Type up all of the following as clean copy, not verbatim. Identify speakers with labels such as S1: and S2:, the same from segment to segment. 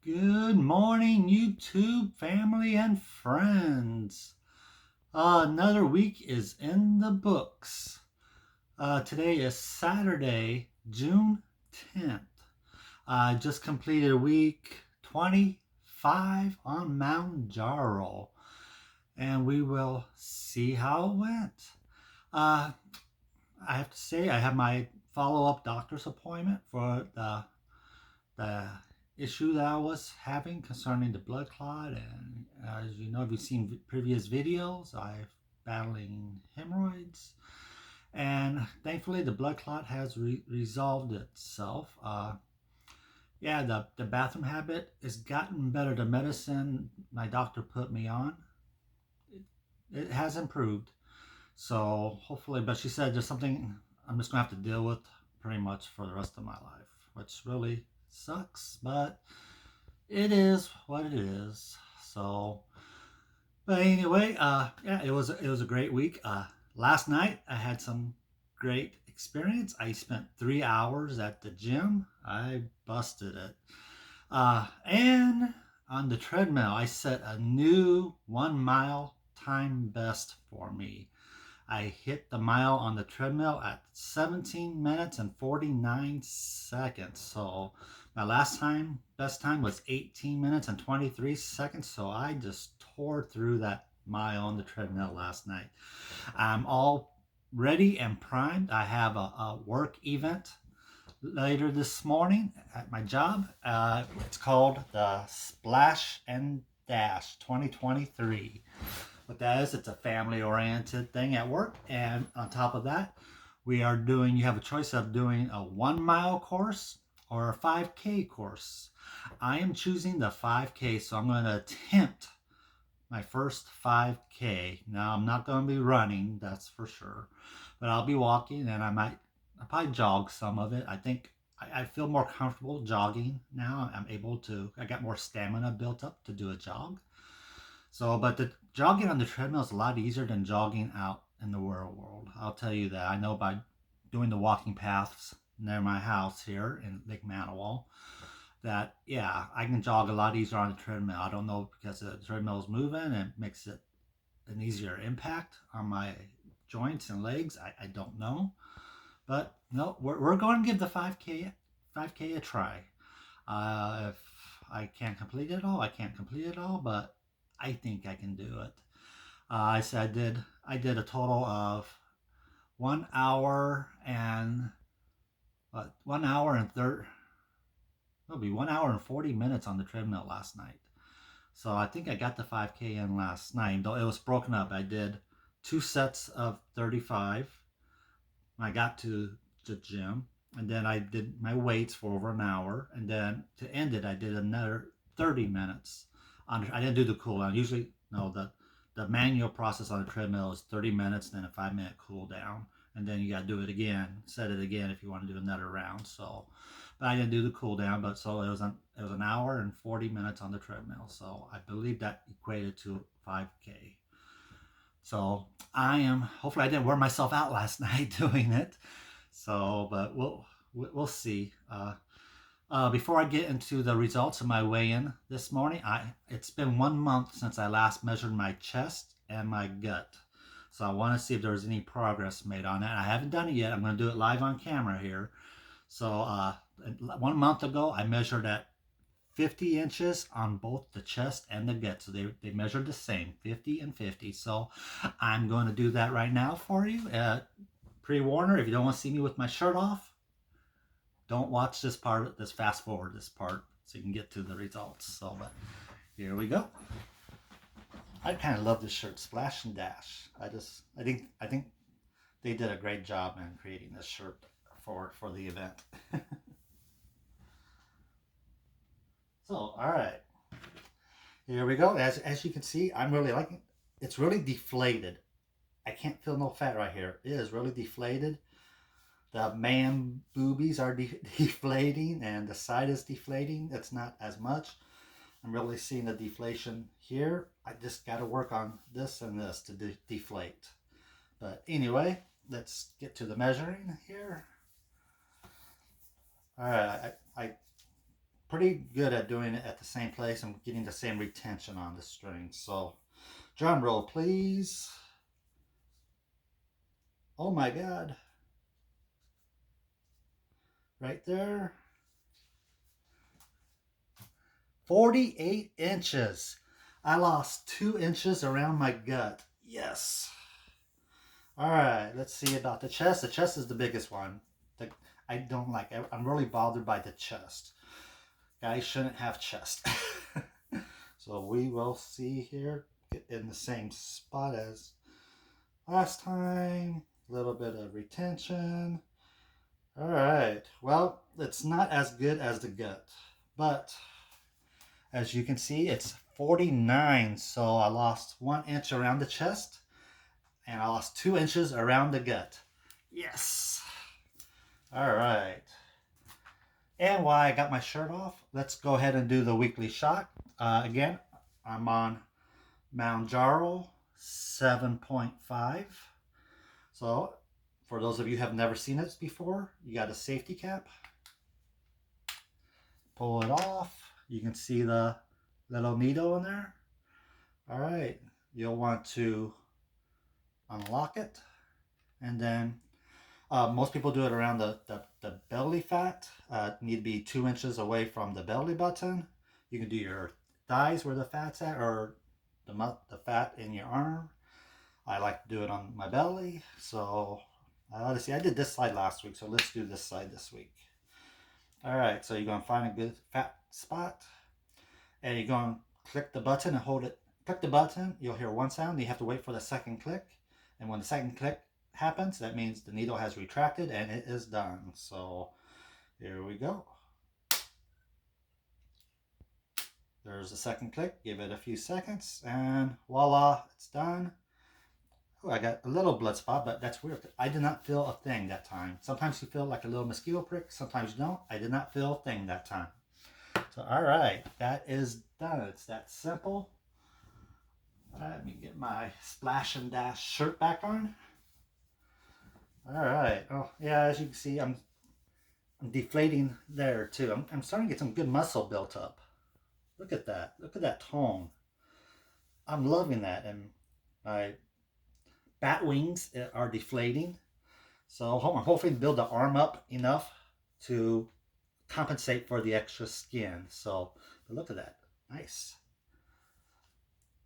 S1: Good morning, YouTube family and friends. Another week is in the books. Today is Saturday, June 10th. I just completed week 25 on Mounjaro, and we will see how it went. Uh, I have to say, I have my follow-up doctor's appointment for the issue that I was having concerning the blood clot. And as you know, if you've seen previous videos, I'm battling hemorrhoids. And thankfully, the blood clot has resolved itself. Yeah, the bathroom habit has gotten better. The medicine my doctor put me on, it has improved. So hopefully, but she said there's something I'm just going to have to deal with pretty much for the rest of my life, which really sucks, but it is what it is. So, but anyway, yeah, it was a great week. Last night I had some great experience. I spent 3 hours at the gym. I busted it. And on the treadmill, I set a new 1 mile time best for me. I hit the mile on the treadmill at 17 minutes and 49 seconds. So my best time was 18 minutes and 23 seconds. So I just tore through that mile on the treadmill last night. I'm all ready and primed. I have a work event later this morning at my job. It's called the Splash and Dash 2023. What that is, it's a family oriented thing at work. And on top of that, you have a choice of doing a 1 mile course or a 5K course. I am choosing the 5K, so I'm going to attempt my first 5K. Now, I'm not going to be running, that's for sure, but I'll be walking, and I'll probably jog some of it. I think I feel more comfortable jogging now. I got more stamina built up to do a jog. So, but the jogging on the treadmill is a lot easier than jogging out in the real world. I'll tell you that. I know by doing the walking paths near my house here in Lake Manawa that, yeah, I can jog a lot easier on the treadmill. I don't know, because the treadmill is moving and it makes it an easier impact on my joints and legs. I don't know. But no, we're going to give the 5K a try. If I can't complete it all, I can't complete it all, but I think I can do it. I did a total of 1 hour and 1 hour and it'll be 1 hour and 40 minutes on the treadmill last night. So I think I got the 5K in last night, though it was broken up. I did 2 sets of 35. I got to the gym, and then I did my weights for over an hour, and then to end it, I did another 30 minutes. I didn't do the cool down. Usually, no, the manual process on the treadmill is 30 minutes, then a 5 minute cool down, and then you got to do it again, set it again if you want to do another round. So, but I didn't do the cool down, but so it was an hour and 40 minutes on the treadmill. So I believe that equated to 5K. So hopefully I didn't wear myself out last night doing it. So, but we'll see. Before I get into the results of my weigh-in this morning, it's been 1 month since I last measured my chest and my gut. So I want to see if there's any progress made on it. I haven't done it yet. I'm going to do it live on camera here. So 1 month ago, I measured at 50 inches on both the chest and the gut. So they measured the same, 50 and 50. So I'm going to do that right now for you. Pre-warner, if you don't want to see me with my shirt off, don't watch this part. Just fast forward this part so you can get to the results. So, but here we go. I kind of love this shirt, Splash and Dash. I think they did a great job in creating this shirt for the event. So, all right, here we go. As you can see, I'm really liking it. It's really deflated. I can't feel no fat right here. It is really deflated. The man boobies are deflating, and the side is deflating. It's not as much. I'm really seeing the deflation here. I just got to work on this and this to deflate. But anyway, let's get to the measuring here. All right, I pretty good at doing it at the same place and getting the same retention on the string. So drum roll, please. Oh my God. Right there. 48 inches. I lost 2 inches around my gut. Yes. All right, let's see about the chest. The chest is the biggest one. I don't like it. I'm really bothered by the chest. Guys shouldn't have chest. So we will see here. Get in the same spot as last time. A little bit of retention. All right. Well, it's not as good as the gut, but as you can see, it's 49. So I lost 1 inch around the chest and I lost 2 inches around the gut. Yes. All right. And while I got my shirt off, let's go ahead and do the weekly shot. Again, I'm on Mounjaro 7.5. So for those of you who have never seen this before, you got a safety cap. Pull it off. You can see the little needle in there. All right. You'll want to unlock it. And then most people do it around the belly fat. Need to be 2 inches away from the belly button. You can do your thighs where the fat's at, or the fat in your arm. I like to do it on my belly. So let's see, I did this side last week, so let's do this side this week. All right, so you're gonna find a good fat spot, and you're gonna click the button and hold it. Click the button, you'll hear one sound. You have to wait for the second click, and when the second click happens, that means the needle has retracted and it is done. So here we go. There's the second click. Give it a few seconds, and voila, it's done. Oh, I got a little blood spot, but that's weird. I did not feel a thing that time. Sometimes you feel like a little mosquito prick. Sometimes you don't. I did not feel a thing that time. So, all right, that is done. It's that simple. Let me get my Splash and Dash shirt back on. All right. Oh, yeah, as you can see, I'm deflating there too. I'm starting to get some good muscle built up. Look at that. Look at that tone. I'm loving that. And my bat wings are deflating. So I'm hoping to build the arm up enough to compensate for the extra skin. So look at that. Nice.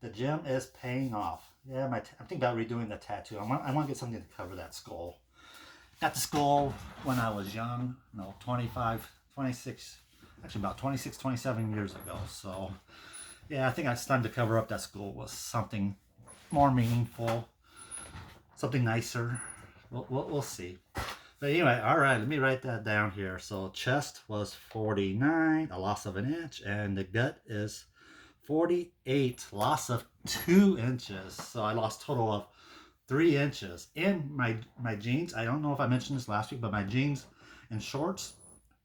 S1: The gym is paying off. Yeah, I'm thinking about redoing the tattoo. I want to get something to cover that skull. Got the skull when I was young, 25, 26, actually about 26, 27 years ago. So yeah, I think it's time to cover up that skull with something more meaningful, something nicer. We'll see. But anyway, all right, let me write that down here. So chest was 49, a loss of an inch, and the gut is 48, loss of 2 inches. So I lost total of 3 inches. And my jeans, I don't know if I mentioned this last week, but my jeans and shorts,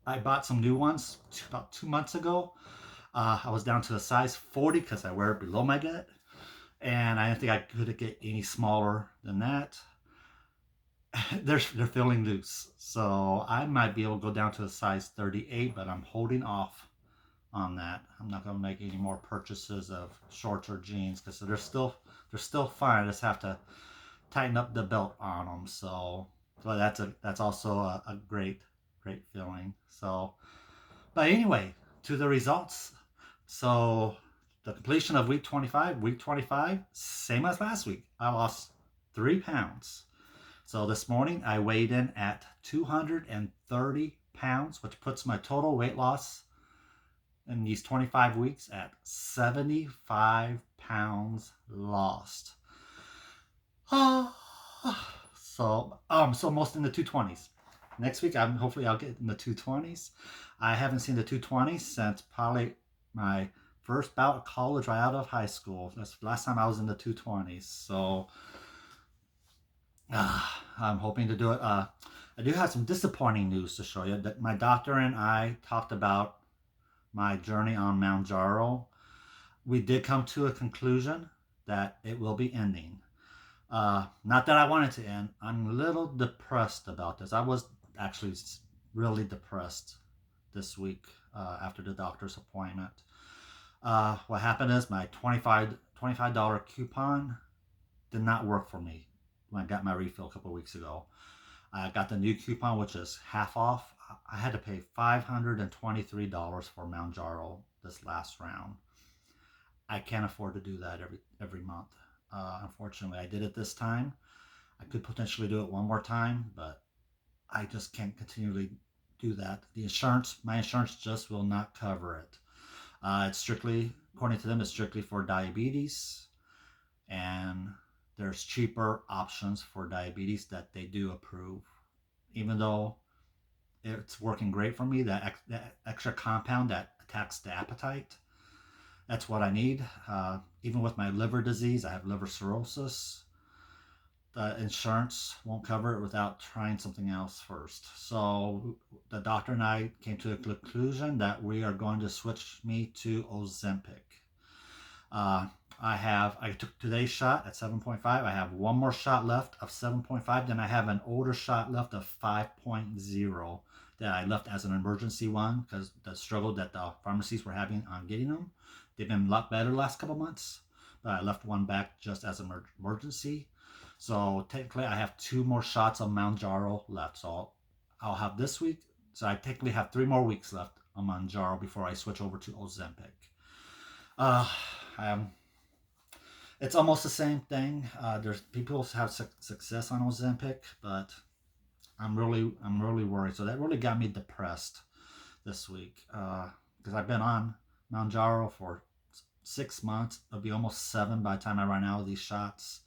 S1: I bought some new ones about 2 months ago. I was down to the size 40 because I wear it below my gut. And I didn't think I could get any smaller than that. They're feeling loose. So I might be able to go down to a size 38, but I'm holding off on that. I'm not going to make any more purchases of shorts or jeans because they're still fine. I just have to tighten up the belt on them. So that's also a great feeling. So, but anyway, to the results. So the completion of week 25, same as last week. I lost 3 pounds. So this morning I weighed in at 230 pounds, which puts my total weight loss in these 25 weeks at 75 pounds lost. So almost in the 220s. Next week, hopefully I'll get in the 220s. I haven't seen the 220s since probably my first bout of college right out of high school. That's the last time I was in the 220s. So I'm hoping to do it. I do have some disappointing news to show you. That my doctor and I talked about my journey on Mounjaro. We did come to a conclusion that it will be ending. Not that I want it to end. I'm a little depressed about this. I was actually really depressed this week after the doctor's appointment. What happened is my $25 coupon did not work for me when I got my refill a couple of weeks ago. I got the new coupon, which is half off. I had to pay $523 for Mounjaro this last round. I can't afford to do that every month. Unfortunately, I did it this time. I could potentially do it one more time, but I just can't continually do that. My insurance just will not cover it. It's strictly, according to them, it's strictly for diabetes, and there's cheaper options for diabetes that they do approve. Even though it's working great for me, that extra compound that attacks the appetite, that's what I need. Even with my liver disease, I have liver cirrhosis. The insurance won't cover it without trying something else first. So the doctor and I came to a conclusion that we are going to switch me to Ozempic. I took today's shot at 7.5. I have one more shot left of 7.5. Then I have an older shot left of 5.0 that I left as an emergency one because the struggle that the pharmacies were having on getting them. They've been a lot better the last couple months, but I left one back just as an emergency. So technically I have 2 more shots of Mounjaro left. So I'll have this week. So I technically have 3 more weeks left on Mounjaro before I switch over to Ozempic. It's almost the same thing. There's people have success on Ozempic, but I'm really worried. So that really got me depressed this week because I've been on Mounjaro for 6 months. It'll be almost 7 by the time I run out of these shots.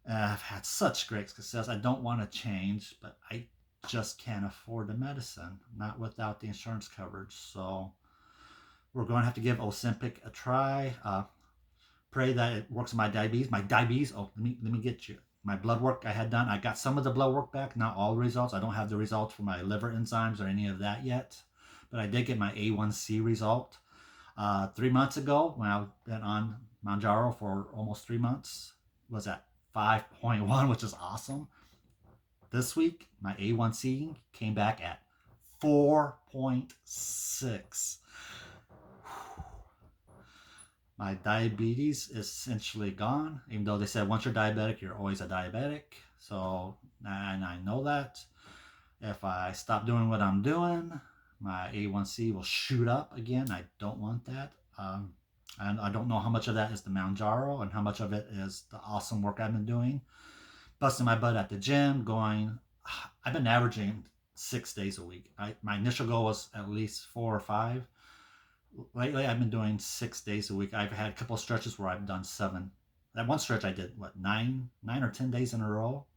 S1: And I've had such great success. I don't want to change, but I just can't afford the medicine, not without the insurance coverage. So we're going to have to give Ozempic a try. Pray that it works on my diabetes. Let me get you. My blood work I had done. I got some of the blood work back, not all the results. I don't have the results for my liver enzymes or any of that yet, but I did get my A1C result 3 months ago when I've been on Mounjaro for almost 3 months. Was at 5.1, which is awesome. This week, my A1C came back at 4.6. My diabetes is essentially gone, even though they said once you're diabetic, you're always a diabetic. So, and I know that. If I stop doing what I'm doing, my A1C will shoot up again. I don't want that. And I don't know how much of that is the Mounjaro and how much of it is the awesome work I've been doing. Busting my butt at the gym, I've been averaging 6 days a week. My initial goal was at least 4 or 5. Lately, I've been doing 6 days a week. I've had a couple of stretches where I've done 7. That one stretch I did, 9 or 10 days in a row.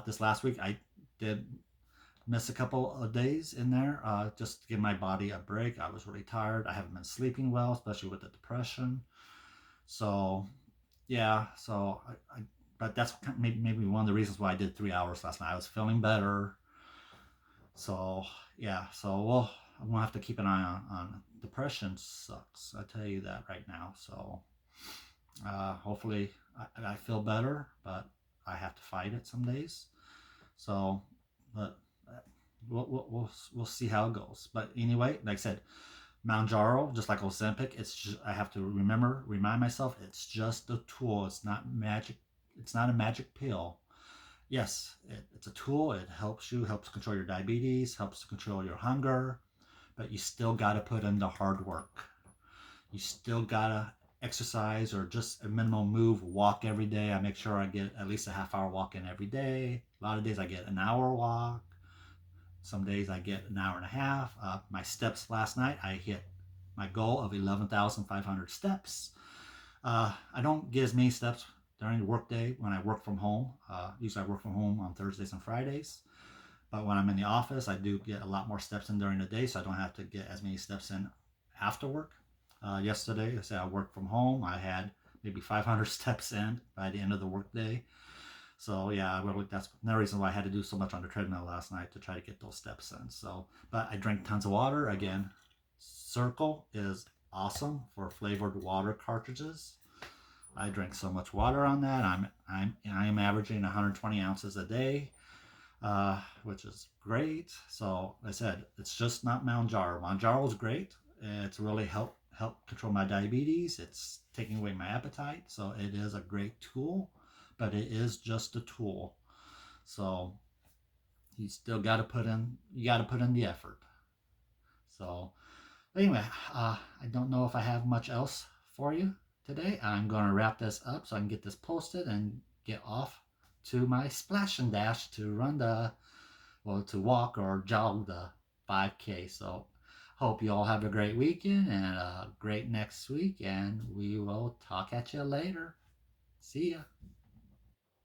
S1: This last week, I did miss a couple of days in there just to give my body a break. I was really tired. I haven't been sleeping well, especially with the depression. So, yeah. But that's maybe one of the reasons why I did 3 hours last night. I was feeling better. So, yeah. So, I'm going to have to keep an eye on depression. Sucks. I tell you that right now. So, hopefully I feel better, but I have to fight it some days. So, but we'll see how it goes. But anyway, like I said, Mounjaro, just like Ozempic, I have to remind myself, it's just a tool. It's not magic. It's not a magic pill. Yes, it's a tool. It helps control your diabetes, helps control your hunger, but you still got to put in the hard work. You still got to exercise or just a minimal move, walk every day. I make sure I get at least a half hour walk in every day. A lot of days I get an hour walk. Some days I get an hour and a half. My steps last night, I hit my goal of 11,500 steps. I don't get as many steps during the workday when I work from home. Usually I work from home on Thursdays and Fridays. But when I'm in the office, I do get a lot more steps in during the day, so I don't have to get as many steps in after work. Yesterday, I said I worked from home. I had maybe 500 steps in by the end of the workday. So yeah, that's another reason why I had to do so much on the treadmill last night to try to get those steps in. So, but I drank tons of water. Again, Circle is awesome for flavored water cartridges. I drank so much water on that. I am averaging 120 ounces a day. which is great. So I said it's just not Mounjaro. Mounjaro is great. It's really help control my diabetes. It's taking away my appetite. So it is a great tool, but it is just a tool. So you got to put in the effort. So anyway, I don't know if I have much else for you today. I'm going to wrap this up so I can get this posted and get off to my splash and dash to run to walk or jog the 5K. So hope you all have a great weekend and a great next week, and we will talk at you later. See ya.